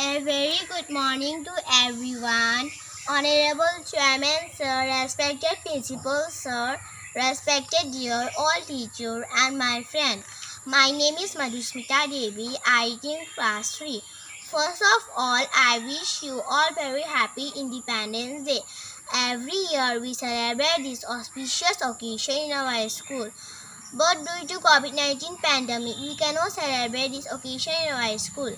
A very good morning to everyone. Honorable Chairman Sir, respected Principal Sir, respected dear all teacher and my friend. My name is Madhusmita Devi. I in class 3. First of all, I wish you all very happy Independence Day. Every year we celebrate this auspicious occasion in our school. But due to COVID-19 pandemic, we cannot celebrate this occasion in our school.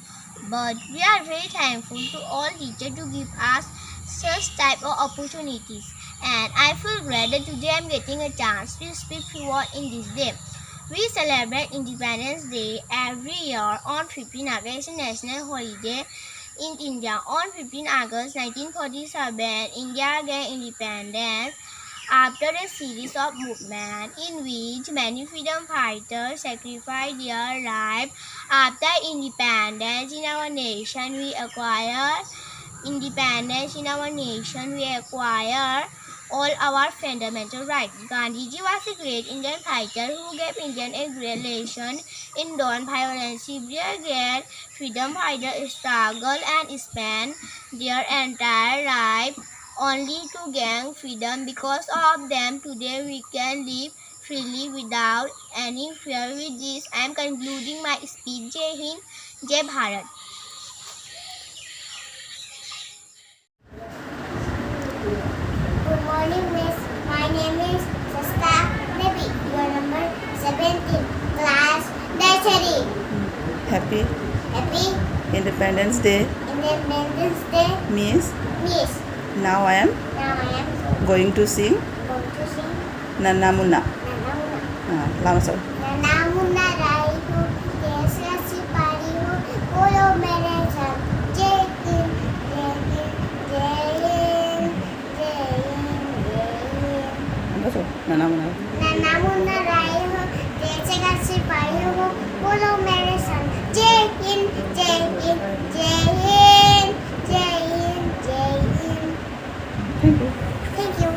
But we are very thankful to all teachers to give us such type of opportunities. And I feel glad that today I am getting a chance to speak to you all in this day. We celebrate Independence Day every year on 15 August, a national holiday in India. On 15 August 1947, India gained independence after a series of movements in which many freedom fighters sacrificed their lives. After independence in our nation, we acquired all our fundamental rights. Gandhiji was a great Indian fighter who gave India a great lesson in non-violence. Their great freedom fighters struggled and spent their entire life only to gain freedom. Because of them, today we can live freely without any fear. With this, I am concluding my speech. Jai Hind, Jai Bharat. Good morning, Miss. My name is Sasta Devi. Your number 17, class nursery. Happy Happy Independence Day, Independence Day, Miss. Miss. Now I am Now I am going to sing going to sing Nanna Munna. Lama Sab. Nana Munna Rai Ho, Desh Ka Sipari Ho, Bolo Mere Sab. Jai Hind, Jai Hind, Jai Hind, Jai Hind, Jai Hind. Nanna Munna. Nana Munna Rai Ho, Desh Ka Sipari Ho, Bolo Mere Sab. Jai Hind, Jai Hind, Jai Hind, Jai Hind, Jai Hind. Thank you. Thank you.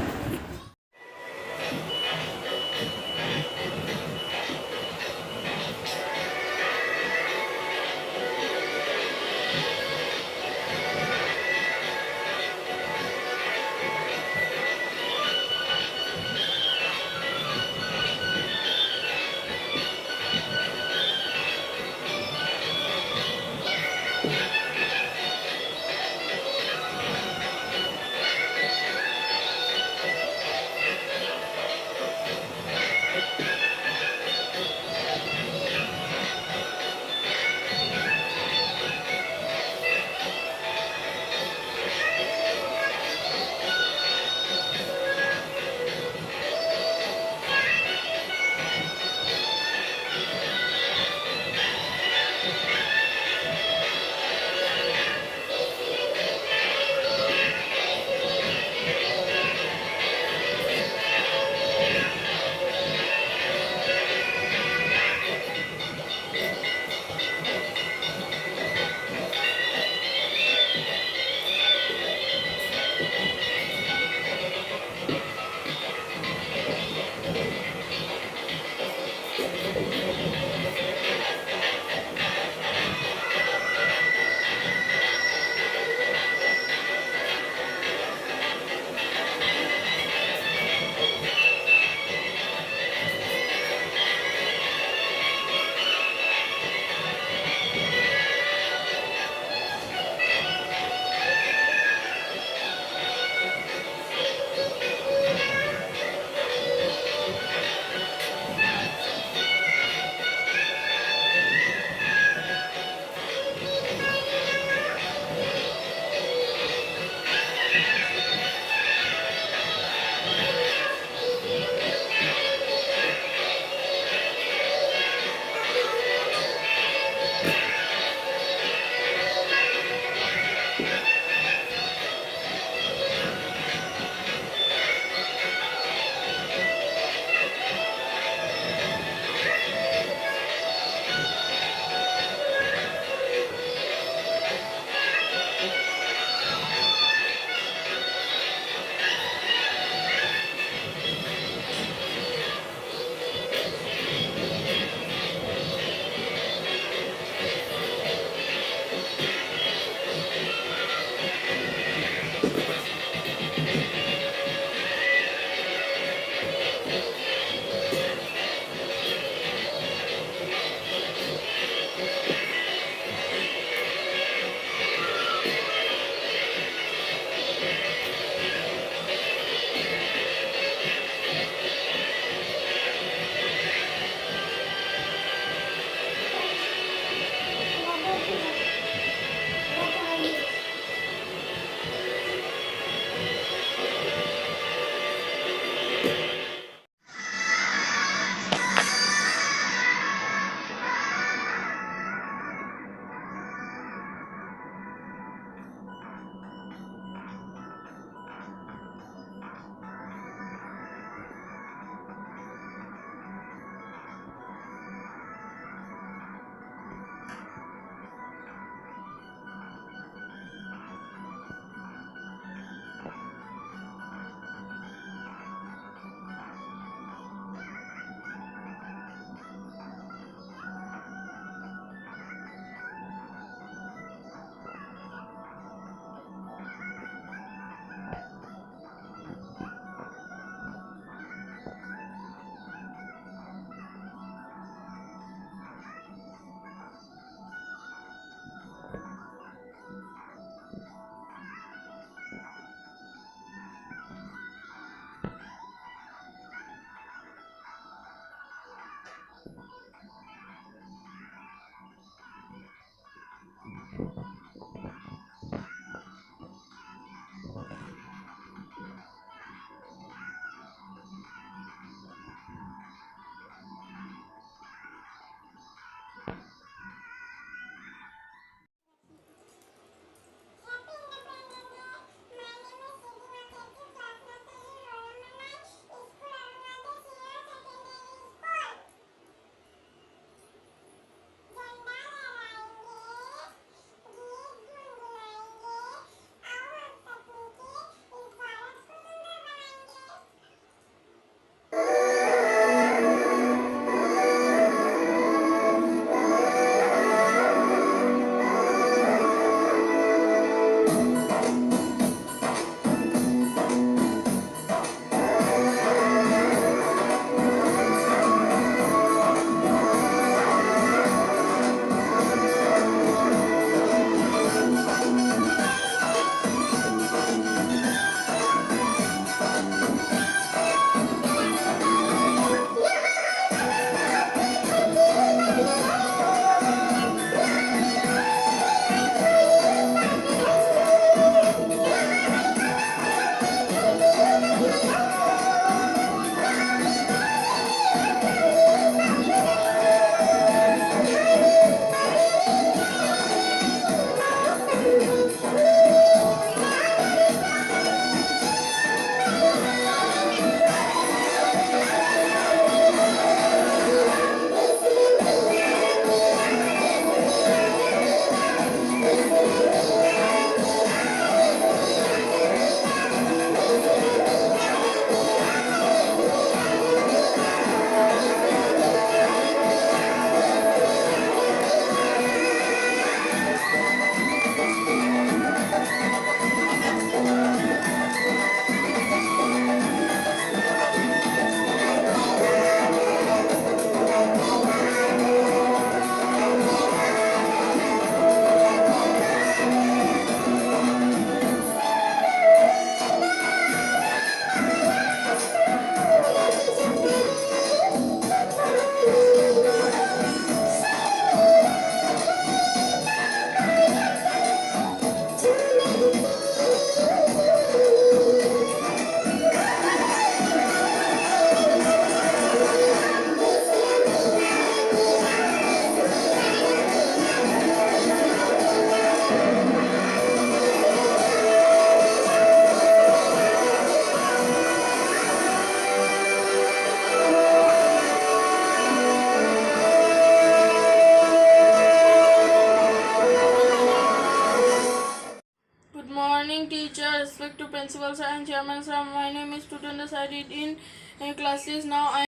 Principal Sir and Chairman Sir. My name is Dorendra. I read in class 6 now.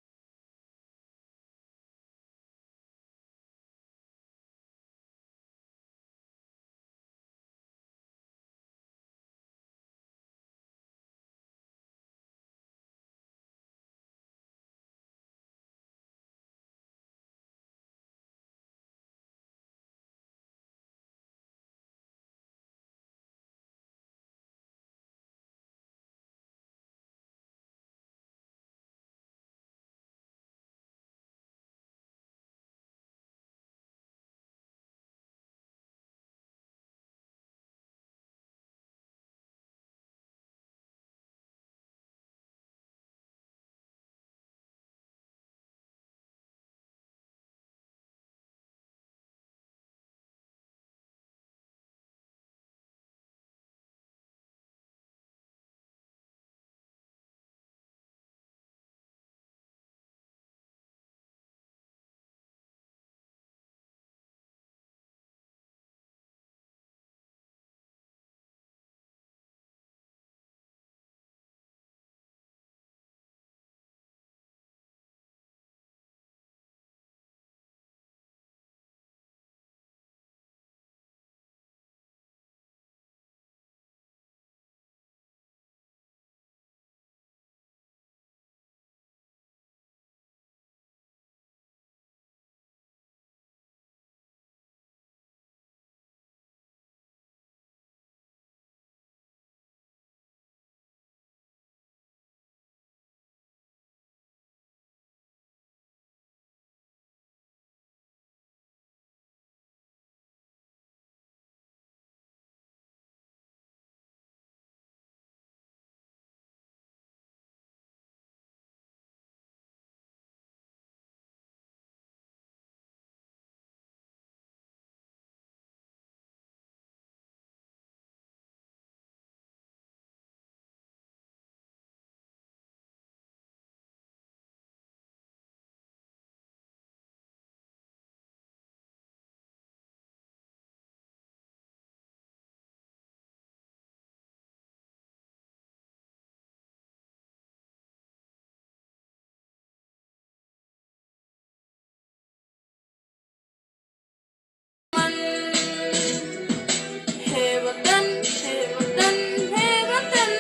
हे वतन हे वतन हे वतन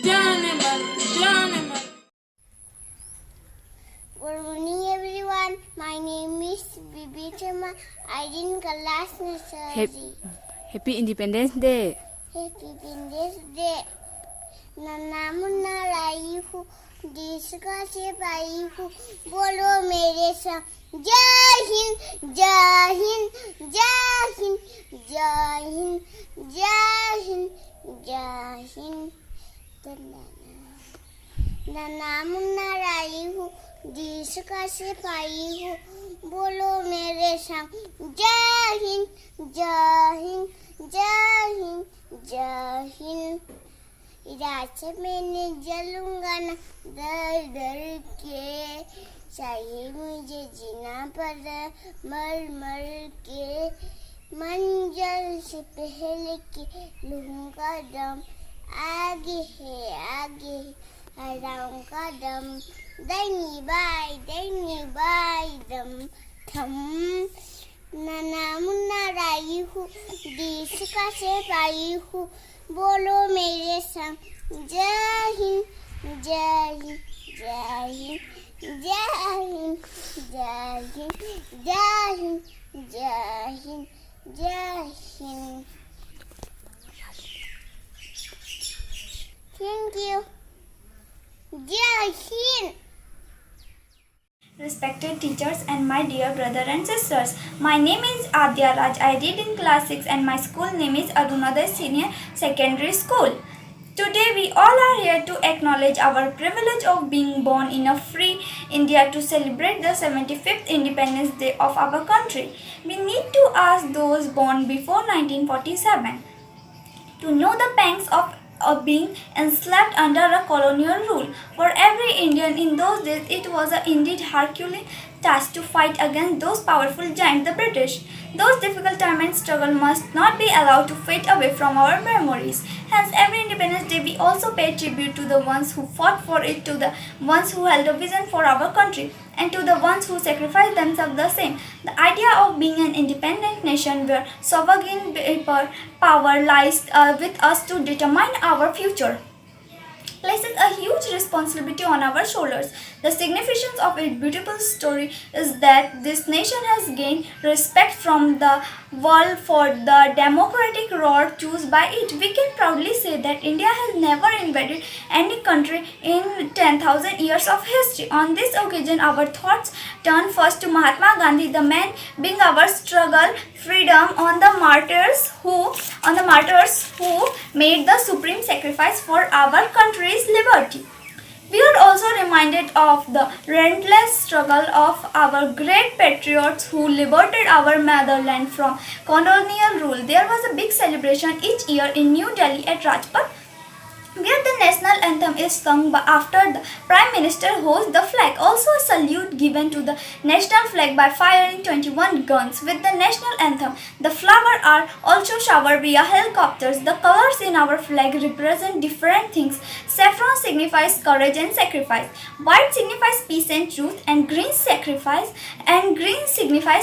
जाने मन जाने मन. Good morning, everyone. My name is Bibi Sharma. I in class nursery. Happy Independence Day. Happy Independence Day. नन्ना मुन्ना लाई हूँ, देश का सिपाही हूँ, बोलो मेरे संग जय हिंद जय हिंद जय हिंद जय हिंद जय हिंद जय हिंद. नन्ना मुन्ना लाई हूँ, देश का सिपाही हूँ, बोलो मेरे संग जय हिंद जय हिंद जय हिंद जय हिंद. रात मैंने जलूंगा न डर डर के, चाहिए मुझे जीना पर मर मर के, मंजिल से पहले के लूंगा दम, आगे है आगे हराऊंगा दम, दैनी बाई दम थम. नन्ना मुन्ना राई हूँ, देश का सिपाही हूँ, बोलो मेरे संग जय हिंद जय हिंद जय हिंद जय हिंद जय हिंद जय हिंद जय हिंद जय Hind. Thank you. Jai Hind. Respected teachers and my dear brother and sisters, my name is Adya Raj. I read in class 6 and my school name is Arunodaya Senior Secondary School. Today we all are here to acknowledge our privilege of being born in a free India to celebrate the 75th Independence Day of our country. We need to ask those born before 1947 to know the pangs of being enslaved under a colonial rule. For every Indian in those days, it was a indeed Herculean task to fight against those powerful giants, the British. Those difficult times and struggle must not be allowed to fade away from our memories. Hence, every Independence Day we also pay tribute to the ones who fought for it, to the ones who held a vision for our country, and to the ones who sacrificed themselves the same. The idea of being an independent nation where sovereign power lies with us to determine our future places a huge responsibility on our shoulders. The significance of its beautiful story is that this nation has gained respect from the world for the democratic road chosen by it. We can proudly say that India has never invaded any country in 10,000 years of history. On this occasion, our thoughts turn first to Mahatma Gandhi, the man being our struggle freedom on the martyrs who made the supreme sacrifice for our country's liberty. We are also reminded of the relentless struggle of our great patriots who liberated our motherland from colonial rule. There was a big celebration each year in New Delhi at Rajpath, where the national anthem is sung after the Prime Minister holds the flag. Also, a salute given to the national flag by firing 21 guns with the national anthem. The flowers are also showered via helicopters. The colors in our flag represent different things. Saffron signifies courage and sacrifice. White signifies peace and truth, and green signifies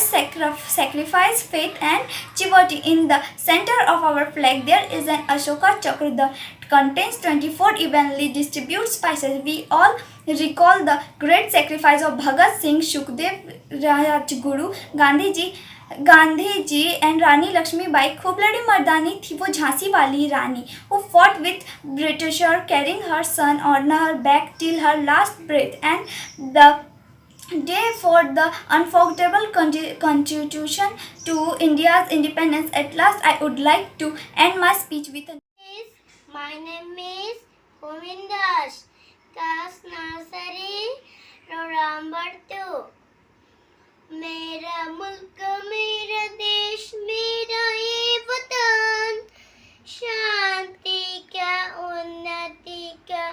sacrifice, faith, and chivalry. In the center of our flag, there is an Ashoka Chakra that contains 24 evenly distributed spices. We all recall the great sacrifice of Bhagat Singh, Sukhdev, Rajguru, Gandhi ji and Rani Lakshmibai. खूब लड़ी मर्दानी थी वो झांसी वाली रानी who fought with Britisher, carrying her son on her back till her last breath. And the day for the unforgettable contribution to India's independence, at last I would like to end my speech with a My name is Govindas. Class nursery, November 2. मेरा मुल्क मेरा देश मेरा ये वतन, शांति का उन्नति का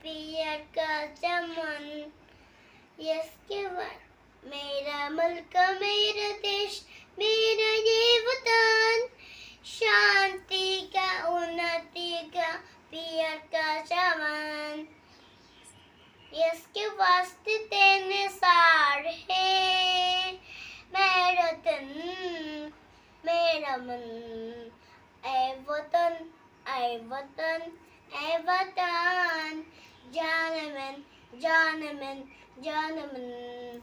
प्यार का चमन. इसके बाद मेरा मुल्क मेरा देश मेरा ये वतन, शांति का उन्नति का प्यार का चमन. इसके वास्ते तेने सार है मेरा तन मेरा मन. ऐ वतन ऐ वतन ऐ वतन, जान मन जान मन जान मन.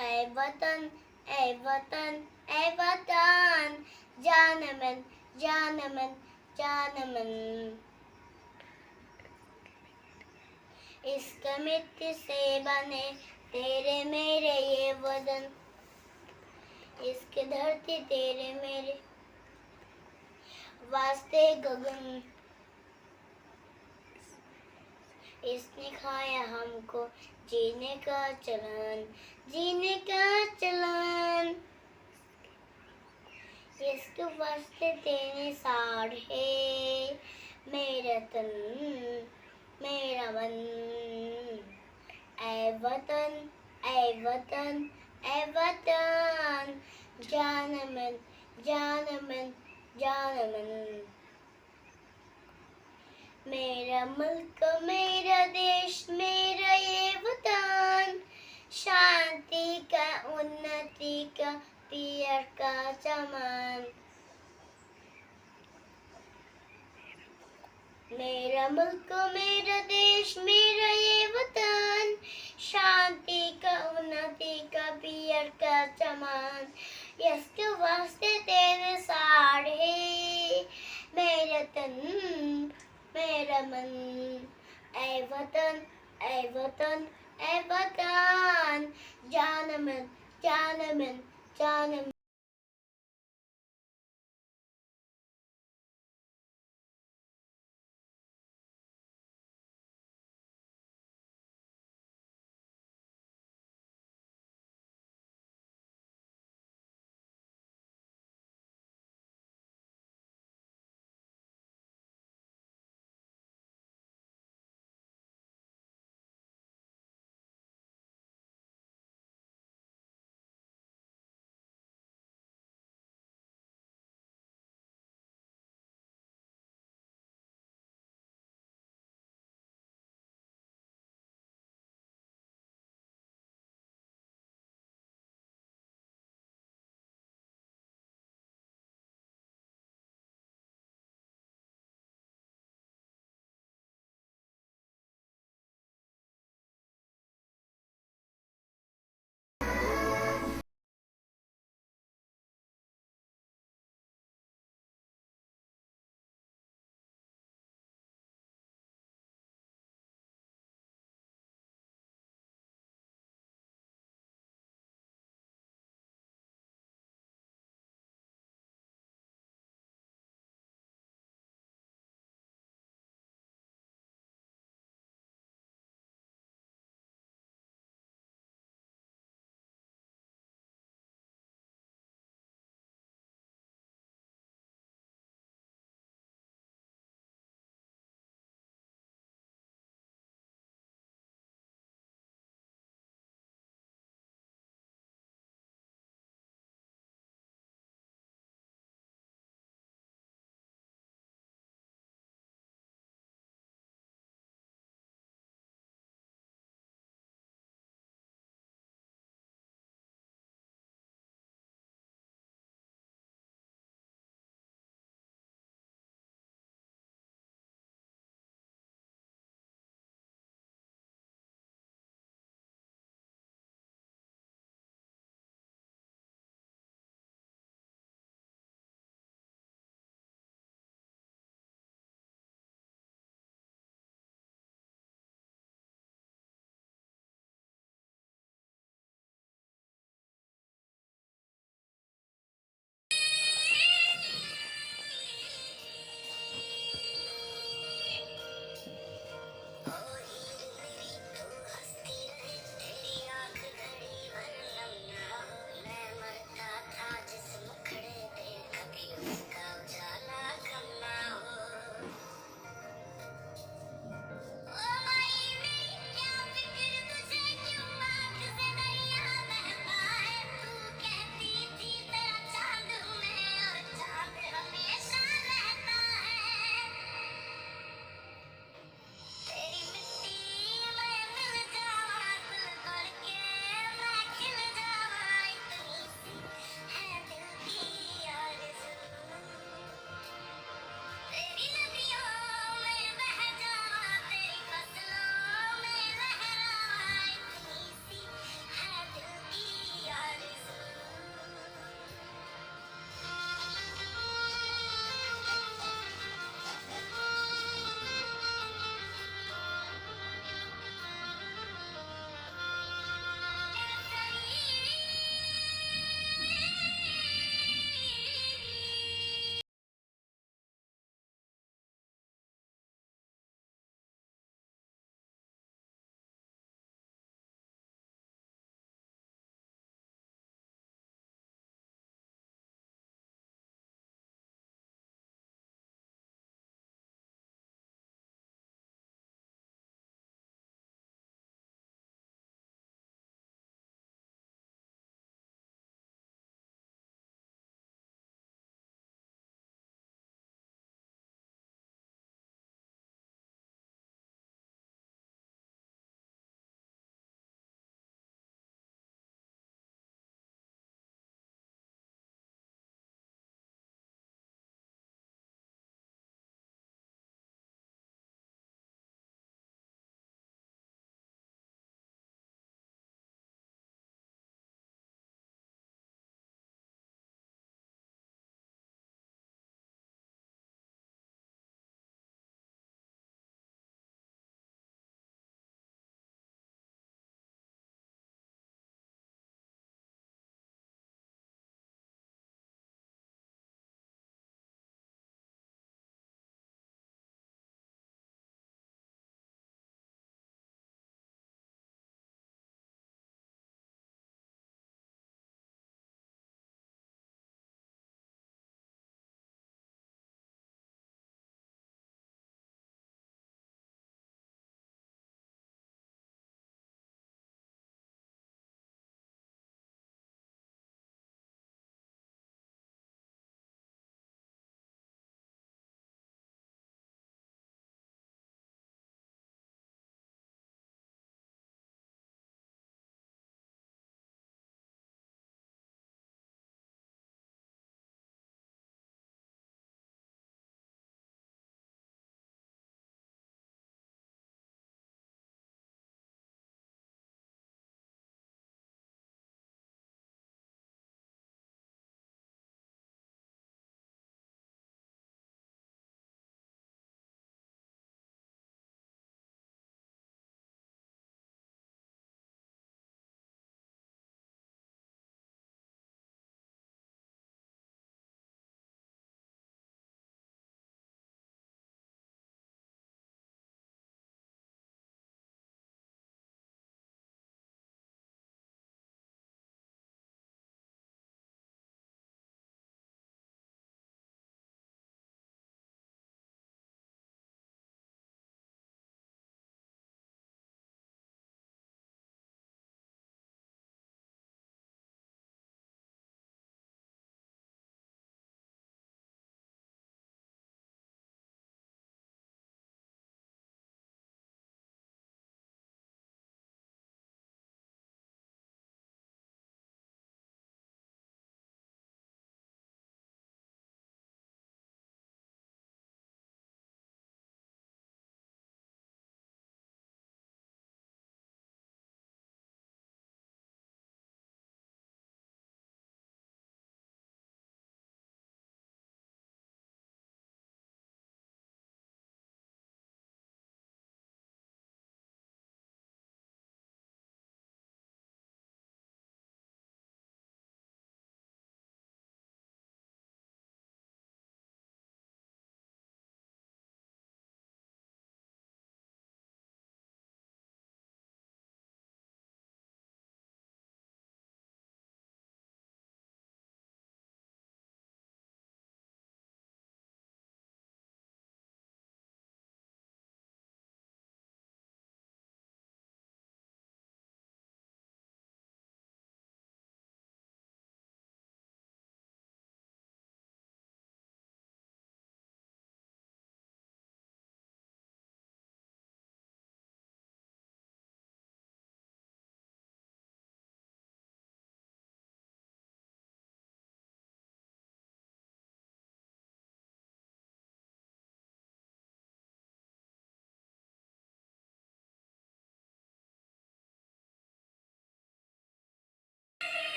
ऐ वतन ऐ वतन ऐ वतन, जान मन जान मन जान मन. इश्क मिट्टी से बने तेरे मेरे ये वतन, इश्क धरती तेरे मेरे वास्ते गगन. इसने खाया हमको जीने का चलन, जीने का चलन. इसके वास्ते तेरे साड़ है मेरा तन मेरा मन. ऐ वतन ऐ वतन ऐ वतन, जान मन जान मन जान मन. मेरा मुल्क मेरा देश मेरा ये वतन, शांति का उन्नति का प्यार का चमन. मेरा मुल्क मेरा देश मेरा ये वतन, शांति का उन्नति का प्यार का चमन. इसके वास्ते तेरे साड़ है मेरा तन मेरा मन. ऐ वतन ऐ वतन ऐ वतन, जान मन जान मन जान मन.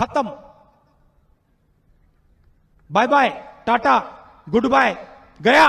खत्म। Bye bye, ta-ta, goodbye, गया।